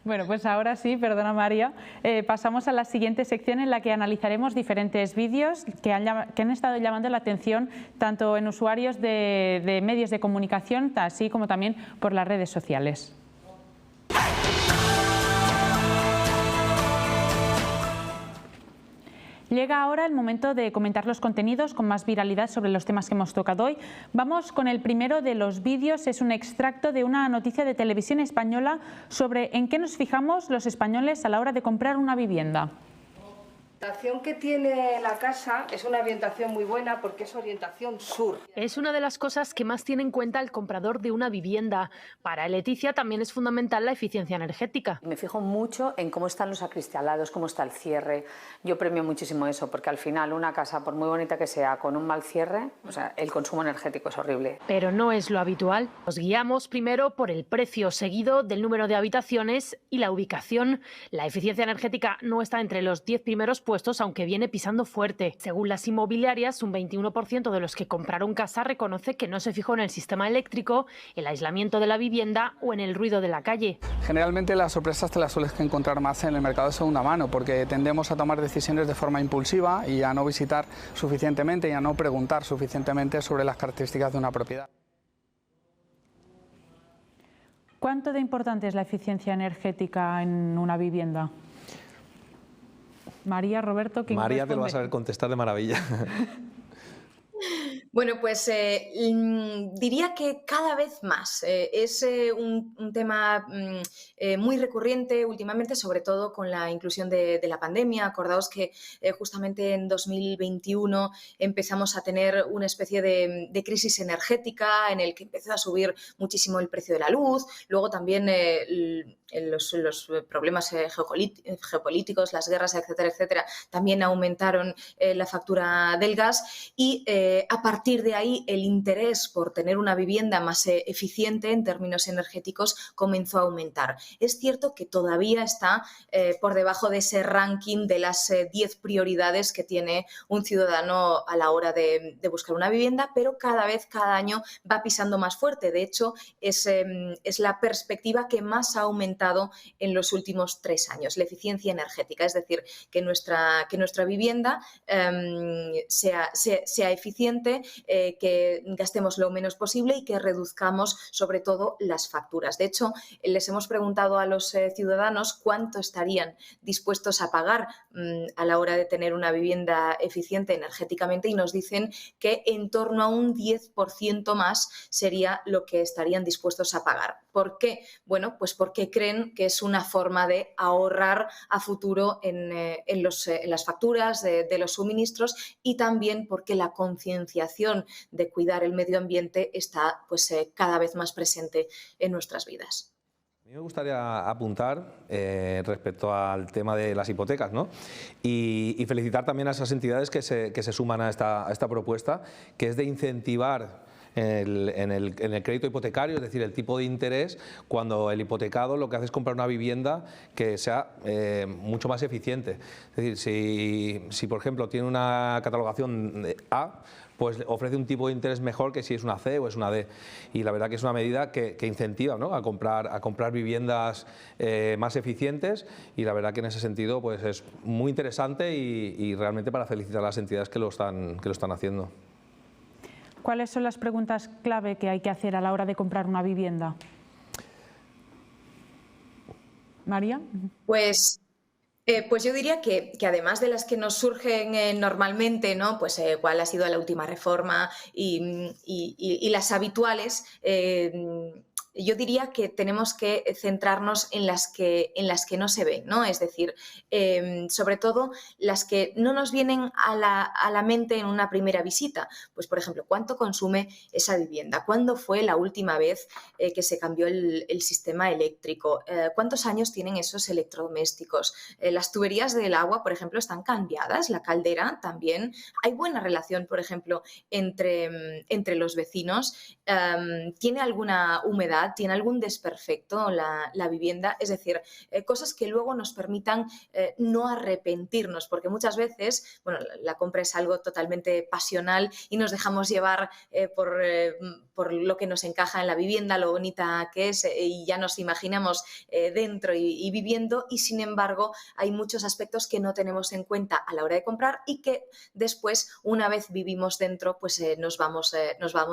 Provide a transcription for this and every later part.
Bueno, pues ahora sí, perdona María, pasamos a la siguiente sección en la que analizaremos diferentes vídeos que han estado llamando la atención tanto en usuarios de medios de comunicación, así como también por las redes sociales. Llega ahora el momento de comentar los contenidos con más viralidad sobre los temas que hemos tocado hoy. Vamos con el primero de los vídeos. Es un extracto de una noticia de Televisión Española sobre en qué nos fijamos los españoles a la hora de comprar una vivienda. La orientación que tiene la casa es una orientación muy buena porque es orientación sur. Es una de las cosas que más tiene en cuenta el comprador de una vivienda. Para Leticia también es fundamental la eficiencia energética. Me fijo mucho en cómo están los acristalados, cómo está el cierre. Yo premio muchísimo eso porque al final una casa, por muy bonita que sea, con un mal cierre, o sea, el consumo energético es horrible. Pero no es lo habitual. Nos guiamos primero por el precio, seguido del número de habitaciones y la ubicación. La eficiencia energética no está entre los 10 primeros puestos, aunque viene pisando fuerte. Según las inmobiliarias, un 21% de los que compraron casa reconoce que no se fijó en el sistema eléctrico, el aislamiento de la vivienda o en el ruido de la calle. Generalmente las sorpresas te las sueles encontrar más en el mercado de segunda mano, porque tendemos a tomar decisiones de forma impulsiva y a no visitar suficientemente y a no preguntar suficientemente sobre las características de una propiedad. ¿Cuánto de importante es la eficiencia energética en una vivienda? María, Roberto, ¿quién María responde? te lo va a saber contestar de maravilla. Bueno, pues diría que cada vez más. Es un tema muy recurrente últimamente, sobre todo con la inclusión de la pandemia. Acordaos que justamente en 2021 empezamos a tener una especie de crisis energética en el que empezó a subir muchísimo el precio de la luz. Luego también los problemas geopolíticos, las guerras, etcétera, etcétera, también aumentaron la factura del gas y a partir de ahí el interés por tener una vivienda más eficiente en términos energéticos comenzó a aumentar. Es cierto que todavía está por debajo de ese ranking de las 10 prioridades que tiene un ciudadano a la hora de buscar una vivienda, pero cada vez, cada año va pisando más fuerte. De hecho, es la perspectiva que más ha aumentado en los últimos 3 años, la eficiencia energética, es decir, que nuestra vivienda sea eficiente, que gastemos lo menos posible y que reduzcamos sobre todo las facturas. De hecho, les hemos preguntado a los ciudadanos cuánto estarían dispuestos a pagar a la hora de tener una vivienda eficiente energéticamente y nos dicen que en torno a un 10% más sería lo que estarían dispuestos a pagar. ¿Por qué? Bueno, pues porque creen que es una forma de ahorrar a futuro en las facturas de los suministros y también porque la concienciación de cuidar el medio ambiente está pues, cada vez más presente en nuestras vidas. A mí me gustaría apuntar respecto al tema de las hipotecas, ¿no? Y felicitar también a esas entidades que se suman a esta propuesta, que es de incentivar en el crédito hipotecario, es decir, el tipo de interés, cuando el hipotecado lo que hace es comprar una vivienda que sea mucho más eficiente. Es decir, si por ejemplo tiene una catalogación de A, pues ofrece un tipo de interés mejor que si es una C o es una D. Y la verdad que es una medida que incentiva, ¿no?, a comprar viviendas más eficientes, y la verdad que en ese sentido pues es muy interesante y realmente para felicitar a las entidades que lo están haciendo. ¿Cuáles son las preguntas clave que hay que hacer a la hora de comprar una vivienda? María. Pues yo diría que además de las que nos surgen normalmente, ¿no? Pues cuál ha sido la última reforma y las habituales, yo diría que tenemos que centrarnos en las que no se ven, ¿no? Es decir, sobre todo las que no nos vienen a la mente en una primera visita. Pues, por ejemplo, ¿cuánto consume esa vivienda? ¿Cuándo fue la última vez que se cambió el sistema eléctrico? ¿Cuántos años tienen esos electrodomésticos? Las tuberías del agua, por ejemplo, están cambiadas, la caldera también. Hay buena relación, por ejemplo, entre los vecinos. ¿Tiene alguna humedad debilidad, tiene algún desperfecto la vivienda, es decir, cosas que luego nos permitan no arrepentirnos, porque muchas veces, bueno, la compra es algo totalmente pasional y nos dejamos llevar por lo que nos encaja en la vivienda, lo bonita que es, y ya nos imaginamos dentro y viviendo, y sin embargo hay muchos aspectos que no tenemos en cuenta a la hora de comprar y que después, una vez vivimos dentro, pues nos vamos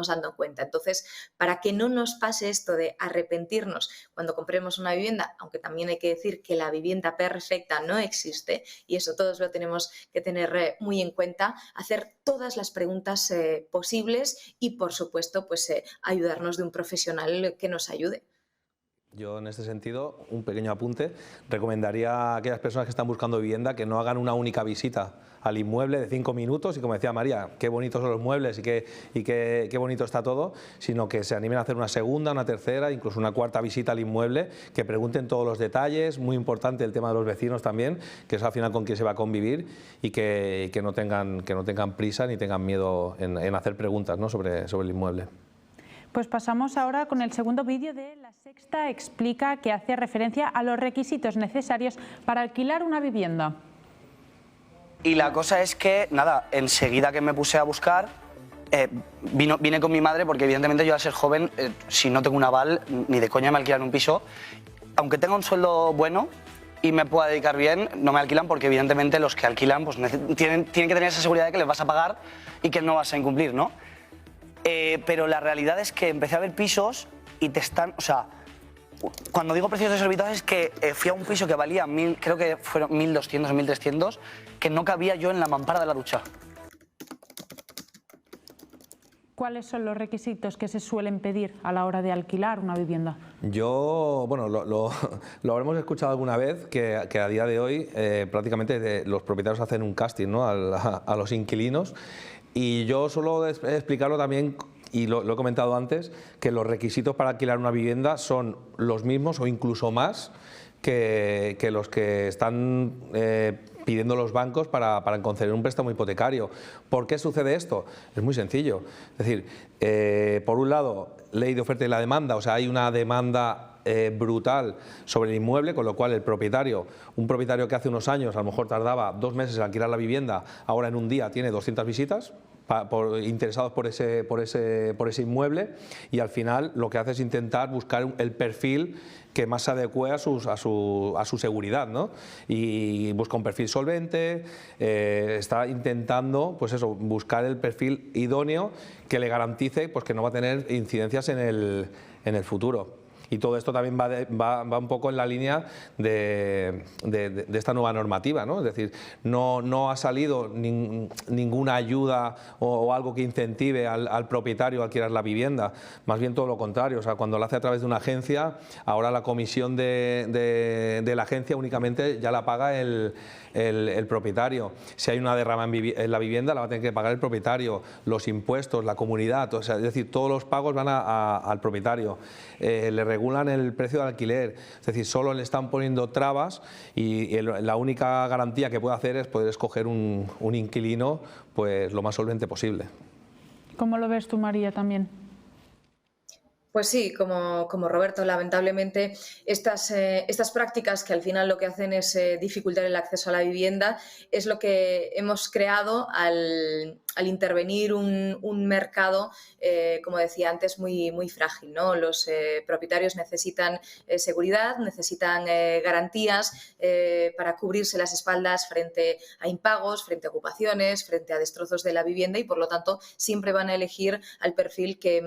dando cuenta. Entonces, para que no nos pase esto de arrepentirnos cuando compremos una vivienda, aunque también hay que decir que la vivienda perfecta no existe, y eso todos lo tenemos que tener muy en cuenta, hacer todas las preguntas posibles y, por supuesto, pues ayudarnos de un profesional que nos ayude. Yo, en este sentido, un pequeño apunte, recomendaría a aquellas personas que están buscando vivienda que no hagan una única visita al inmueble de 5 minutos y, como decía María, qué bonitos son los muebles y qué bonito está todo, sino que se animen a hacer una segunda, una tercera, incluso una cuarta visita al inmueble, que pregunten todos los detalles, muy importante el tema de los vecinos también, que es al final con quien se va a convivir, y que no tengan prisa ni tengan miedo en hacer preguntas, ¿no?, sobre el inmueble. Pues pasamos ahora con el segundo vídeo de La Sexta Explica, que hace referencia a los requisitos necesarios para alquilar una vivienda. Y la cosa es que, nada, enseguida que me puse a buscar, vine con mi madre, porque evidentemente yo, al ser joven, si no tengo un aval, ni de coña me alquilan un piso. Aunque tenga un sueldo bueno y me pueda dedicar bien, no me alquilan, porque evidentemente los que alquilan pues tienen que tener esa seguridad de que les vas a pagar y que no vas a incumplir, ¿no? Pero la realidad es que empecé a ver pisos y te están, o sea, cuando digo precios desorbitados es que fui a un piso que valía creo que fueron 1.200 o 1.300, que no cabía yo en la mampara de la ducha. ¿Cuáles son los requisitos que se suelen pedir a la hora de alquilar una vivienda? Yo, bueno, lo habremos escuchado alguna vez, que a día de hoy prácticamente los propietarios hacen un casting, ¿no?, a los inquilinos, y yo suelo explicarlo también, y lo he comentado antes, que los requisitos para alquilar una vivienda son los mismos o incluso más que los que están pidiendo los bancos para conceder un préstamo hipotecario. ¿Por qué sucede esto? Es muy sencillo. Es decir, por un lado, ley de oferta y la demanda, o sea, hay una demanda brutal sobre el inmueble, con lo cual un propietario que hace unos años a lo mejor tardaba 2 meses en alquilar la vivienda, ahora en un día tiene 200 visitas interesados por ese inmueble, y al final lo que hace es intentar buscar el perfil que más se adecue a su seguridad, ¿no? Y busca un perfil solvente, está intentando, pues eso, buscar el perfil idóneo que le garantice, pues, que no va a tener incidencias en el futuro. Y todo esto también va un poco en la línea de esta nueva normativa, ¿no? Es decir, no ha salido ninguna ayuda o algo que incentive al propietario a alquilar la vivienda, más bien todo lo contrario. O sea, cuando lo hace a través de una agencia, ahora la comisión de la agencia únicamente ya la paga el propietario. Si hay una derrama en la vivienda, la va a tener que pagar el propietario, los impuestos, la comunidad, o sea, es decir, todos los pagos van al propietario. Le regulan el precio de alquiler, es decir, solo le están poniendo trabas, y la única garantía que puede hacer es poder escoger un inquilino, pues, lo más solvente posible. ¿Cómo lo ves tú, María, también? Pues sí, como Roberto, lamentablemente estas prácticas, que al final lo que hacen es dificultar el acceso a la vivienda, es lo que hemos creado al intervenir un mercado, como decía antes, muy, muy frágil, ¿no? Los propietarios necesitan seguridad, necesitan garantías para cubrirse las espaldas frente a impagos, frente a ocupaciones, frente a destrozos de la vivienda, y por lo tanto siempre van a elegir al perfil que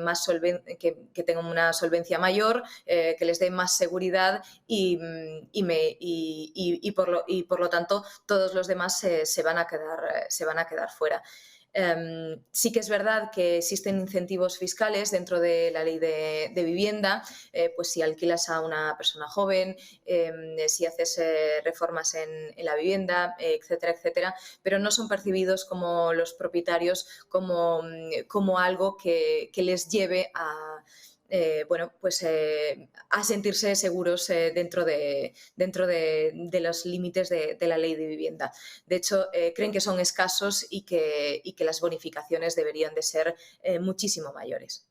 tenga una solvencia mayor, que les dé más seguridad, y por lo tanto todos los demás se van a quedar fuera. Sí que es verdad que existen incentivos fiscales dentro de la ley de vivienda, pues si alquilas a una persona joven, si haces reformas en la vivienda, etcétera, etcétera, pero no son percibidos como los propietarios como algo que les lleve a sentirse seguros dentro de los límites de la ley de vivienda. De hecho, creen que son escasos y que las bonificaciones deberían de ser muchísimo mayores.